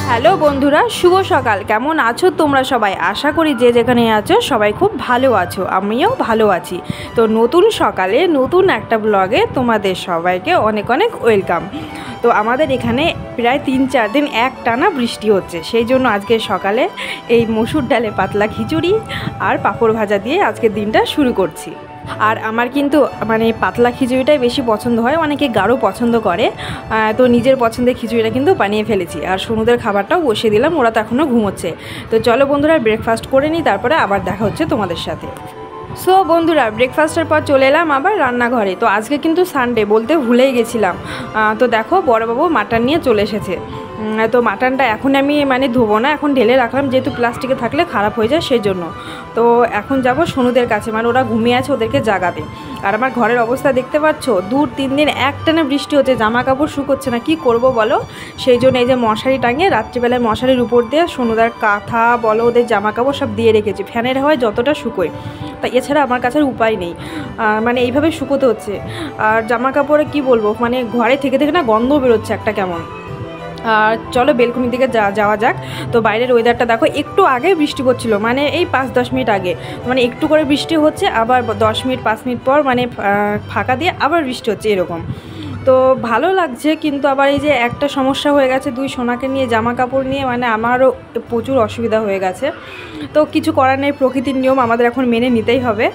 Hello বন্ধুরা, শুভ সকাল। কেমন আছো তোমরা সবাই? আশা করি যে যেখানে আছো সবাই খুব ভালো আছো, আমিও ভালো আছি। তো নতুন সকালে নতুন একটা ব্লগে তোমাদের সবাইকে অনেক অনেক ওয়েলকাম। তো আমাদের এখানে প্রায় 3-4 দিন একটানা বৃষ্টি হচ্ছে, সেই জন্য আজকে সকালে এই মসুর ডালে পাতলা খিচুড়ি আর পাঁপড় ভাজা দিয়ে আজকের দিনটা শুরু করছি। আর আমার কিন্তু মানে পাতলা খিচুড়িটাই বেশি পছন্দ হয়, অনেকে গাঢ় পছন্দ করে। তো নিজের পছন্দের খিচুড়িটা কিন্তু বানিয়ে ফেলেছি, আর সোনুদের খাবারটাও বসিয়ে দিলাম, ওরা তো এখনও ঘুমোচ্ছে। তো চলো বন্ধুরা ব্রেকফাস্ট করে নিই, তারপরে আবার দেখা হচ্ছে তোমাদের সাথে। সো বন্ধুরা, ব্রেকফাস্টের পর চলে এলাম আবার রান্নাঘরে। তো আজকে কিন্তু সানডে, বলতে ভুলেই গেছিলাম। তো দেখো বড়বাবু মাটন নিয়ে চলে এসেছে। তো মাটনটা এখন আমি মানে ধোবো না, এখন ঢেলে রাখলাম, যেহেতু প্লাস্টিকে থাকলে খারাপ হয়ে যায় সেই জন্য। তো এখন যাব সোনুদের কাছে, মানে ওরা ঘুমিয়ে আছে, ওদেরকে জাগাতে। আর আমার ঘরের অবস্থা দেখতে পাচ্ছ, 2-3 দিন একটানা বৃষ্টি হচ্ছে, জামা কাপড় শুকোচ্ছে না, কি করব বলো। সেই জন্য এই যে মশারি টাঙিয়ে রাত্রিবেলায় মশারির উপর দিয়ে সোনুদার কাঁথা বলো, ওদের জামা কাপড় সব দিয়ে রেখেছি, ফ্যানের হাওয়ায় যতটা শুকোয়। তা এছাড়া আমার কাছে উপায় নেই, মানে এইভাবে শুকোতে হচ্ছে। আর জামা কাপড়ে কি বলবো, মানে ঘরে থেকে থেকে না গন্ধ বেরোচ্ছে একটা কেমন। আর চলো বেলকনির দিকে যাওয়া যাক। তো বাইরের ওয়েদারটা দেখো, একটু আগে বৃষ্টি পড়ছিল, মানে এই 5-10 মিনিট আগে, মানে একটু করে বৃষ্টি হচ্ছে, আবার 10 মিনিট 5 মিনিট পর মানে ফাঁকা দিয়ে আবার বৃষ্টি হচ্ছে এরকম। তো ভালো লাগছে, কিন্তু আবার এই যে একটা সমস্যা হয়ে গেছে, 2 সোনাকে নিয়ে জামা কাপড় নিয়ে মানে আমারও প্রচুর অসুবিধা হয়ে গেছে। তো কিছু করার নেই, প্রকৃতির নিয়ম আমাদের এখন মেনে নিতেই হবে।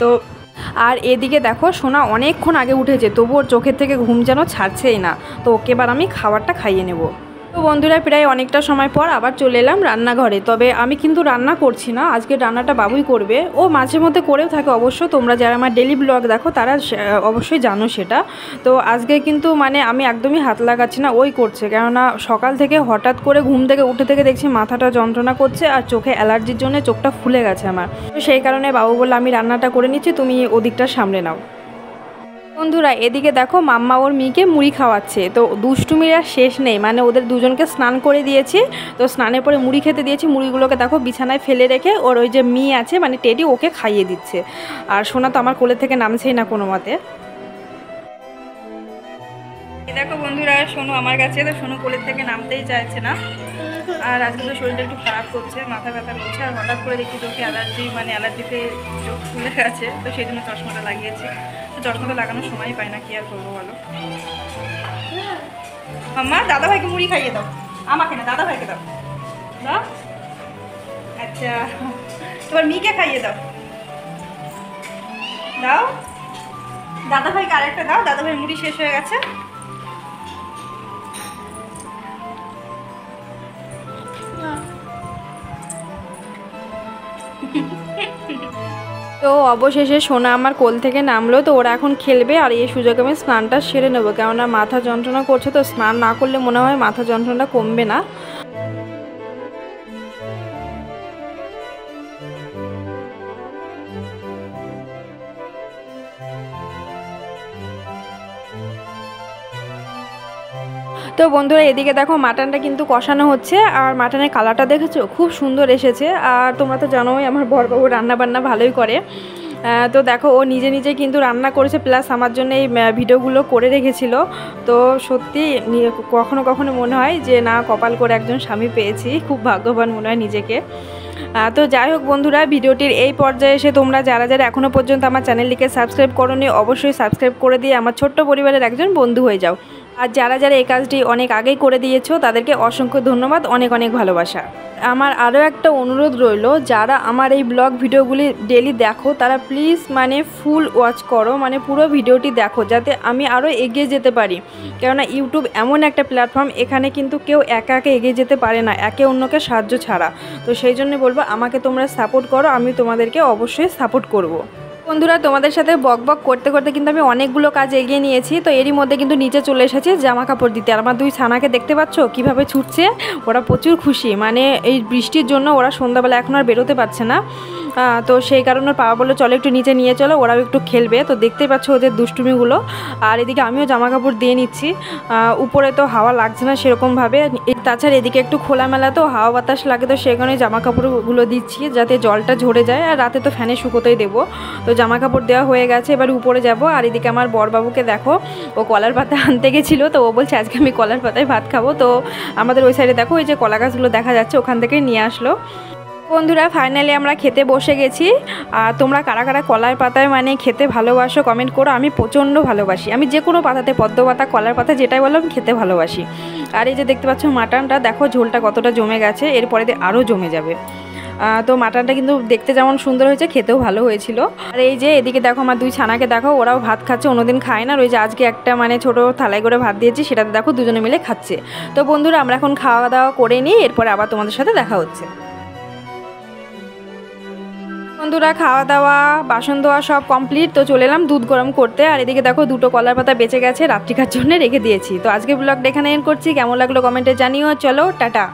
তো আর এদিকে দেখো সোনা অনেকক্ষণ আগে উঠেছে, তবু ওর চোখের থেকে ঘুম যেন ছাড়ছেই না। তো ওকে এবার আমি খাবারটা খাইয়ে নেব। তো বন্ধুরা প্রায় অনেকটা সময় পর আবার চলে এলাম রান্নাঘরে। তবে আমি কিন্তু রান্না করছি না, আজকে রান্নাটা বাবুই করবে। ও মাঝে মধ্যে করেও থাকে অবশ্য, তোমরা যারা আমার ডেলি ব্লগ দেখো তারা অবশ্যই জানো সেটা। তো আজকে কিন্তু মানে আমি একদমই হাত লাগাচ্ছি না, ওই করছে। কেননা সকাল থেকে হঠাৎ করে ঘুম থেকে উঠে থেকে দেখছি মাথাটা যন্ত্রণা করছে, আর চোখে অ্যালার্জির জন্য চোখটা ফুলে গেছে আমার। তো সেই কারণে বাবু বললো আমি রান্নাটা করে নিচ্ছি, তুমি ওদিকটা সামলে নাও। বন্ধুরা এদিকে দেখো মাম্মা ওর মেয়েকে মুড়ি খাওয়াচ্ছে। তো দুষ্টুমির আর শেষ নেই, মানে ওদের দুজনকে স্নান করে দিয়েছি, তো স্নানের পরে মুড়ি খেতে দিয়েছি। মুড়িগুলোকে দেখো বিছানায় ফেলে রেখে ওর ওই যে মেয়ে আছে মানে টেডি, ওকে খাইয়ে দিচ্ছে। আর সোনা তো আমার কোলে থেকে নামছেই না কোনো মতে। দেখো বন্ধুরা সোনু আমার কাছে, তো সোনু কোলের থেকে নামতেই চাইছে না। আর আজকে তো শরীরটা একটু খারাপ করছে, মাথা ব্যথা করছে, আর হঠাৎ করে দেখি চোখে অ্যালার্জি, মানে অ্যালার্জিতে চোখ ফুলে গেছে। তো সেই জন্য চশমাটা লাগিয়েছি। তো চশমাটা লাগানোর সময় পাই না, কি আর করবো বলো। মাম্মা দাদা ভাইকে মুড়ি খাইয়ে দাও, আমাকে না দাদা ভাইকে দাও। দাও, আচ্ছা তোমার মেয়েকে খাইয়ে দাও। দাও দাদা ভাইকে আরেকটা দাও, দাদা ভাই মুড়ি শেষ হয়ে গেছে। তো অবশেষে সোনা আমার কোল থেকে নামলো, তো ওরা এখন খেলবে। আর এই সুযোগে আমি স্নানটা সেরে নেবো, কেননা মাথা যন্ত্রণা করছে, তো স্নান না করলে মনে হয় মাথা যন্ত্রণাটা কমবে না। তো বন্ধুরা এদিকে দেখো মাটনটা কিন্তু কষানো হচ্ছে, আর মাটনের কালারটা দেখেছো খুব সুন্দর এসেছে। আর তোমরা তো জানোই আমার বরবাবু রান্নাবান্না ভালোই করে। তো দেখো ও নিজে নিজে কিন্তু রান্না করেছে, প্লাস আমার জন্য এই ভিডিওগুলো করে রেখেছিল। তো সত্যি কখনো কখনো মনে হয় যে না, কপাল করে একজন স্বামী পেয়েছি, খুব ভাগ্যবান মনে হয় নিজেকে। তো যাই হোক বন্ধুরা, ভিডিওটির এই পর্যায়ে এসে তোমরা যারা যারা এখনও পর্যন্ত আমার চ্যানেলটিকে সাবস্ক্রাইব করোনি, অবশ্যই সাবস্ক্রাইব করে দিয়ে আমার ছোট্ট পরিবারের একজন বন্ধু হয়ে যাও। আর যারা যারা এই কাজটি অনেক আগেই করে দিয়েছো তাদেরকে অসংখ্য ধন্যবাদ, অনেক অনেক ভালোবাসা। আমার আরও একটা অনুরোধ রইল, যারা আমার এই ব্লগ ভিডিওগুলি ডেলি দেখো তারা প্লিজ মানে ফুল ওয়াচ করো, মানে পুরো ভিডিওটি দেখো, যাতে আমি আরও এগিয়ে যেতে পারি। কেননা ইউটিউব এমন একটা প্ল্যাটফর্ম, এখানে কিন্তু কেউ একা একা এগিয়ে যেতে পারে না একে অন্যকে সাহায্য ছাড়া। তো সেই জন্য বলবো আমাকে তোমরা সাপোর্ট করো, আমি তোমাদেরকে অবশ্যই সাপোর্ট করব। বন্ধুরা তোমাদের সাথে বক বক করতে করতে কিন্তু আমি অনেকগুলো কাজ এগিয়ে নিয়েছি। তো এরই মধ্যে কিন্তু নিচে চলে এসেছে জামা কাপড় দিতে। আর আমার 2 ছানাকে দেখতে পাচ্ছ কিভাবে ছুটছে, ওরা প্রচুর খুশি, মানে এই বৃষ্টির জন্য ওরা সন্ধ্যাবেলা এখন আর বেরোতে পারছে না। তো সেই কারণে ওর বাবা বললো চলো একটু নিচে নিয়ে চলো, ওরাও একটু খেলবে। তো দেখতেই পাচ্ছ ওদের দুষ্টুমিগুলো। আর এদিকে আমিও জামা কাপড় দিয়ে নিচ্ছি, উপরে তো হাওয়া লাগছে না সেরকমভাবে, তাছাড়া এদিকে একটু খোলামেলা তো হাওয়া বাতাস লাগে, তো সেই কারণে জামা কাপড়গুলো দিচ্ছি যাতে জলটা ঝরে যায়। আর রাতে তো ফ্যানে শুকোতেই দেবো। তো জামা কাপড় দেওয়া হয়ে গেছে, এবার উপরে যাব। আর এদিকে আমার বরবাবুকে দেখো, ও কলার পাতা আনতে গেছিলো, তো ও বলছে আজকে আমি কলার পাতায় ভাত খাবো। তো আমাদের ওই সাইডে দেখো ওই যে কলা গাছগুলো দেখা যাচ্ছে, ওখান থেকে নিয়ে আসলো। বন্ধুরা ফাইনালি আমরা খেতে বসে গেছি। আর তোমরা কারা কারা কলার পাতায় মানে খেতে ভালোবাসো কমেন্ট করো। আমি প্রচণ্ড ভালোবাসি, আমি যে কোনো পাতাতে, পদ্ম পাতা, কলার পাতা, যেটাই বলো আমি খেতে ভালোবাসি। আর এই যে দেখতে পাচ্ছ মাটনটা দেখো, ঝোলটা কতটা জমে গেছে, এরপরে আরও জমে যাবে। তো মাটনটা কিন্তু দেখতে যেমন সুন্দর হয়েছে, খেতেও ভালো হয়েছিল। আর এই যে এদিকে দেখো আমার দুই ছানাকে দেখো, ওরাও ভাত খাচ্ছে, অন্যদিন খায় না। ওই যে আজকে একটা মানে ছোটো থালায় করে ভাত দিয়েছি, সেটাতে দেখো দুজনে মিলে খাচ্ছে। তো বন্ধুরা আমরা এখন খাওয়া দাওয়া করে নিই, এরপরে আবার তোমাদের সাথে দেখা হচ্ছে। বন্ধুরা খাওয়া দাওয়া বাসন ধোয়া সব কমপ্লিট, তো চলে এলাম দুধ গরম করতে। আর এদিকে দেখো দুটো কলার পাতা বেঁচে গেছে, রাত্রিকার জন্য রেখে দিয়েছি। তো আজকে ব্লগটা এখানে এন্ড করছি, কেমন লাগলো কমেন্টে জানিও। চলো টাটা।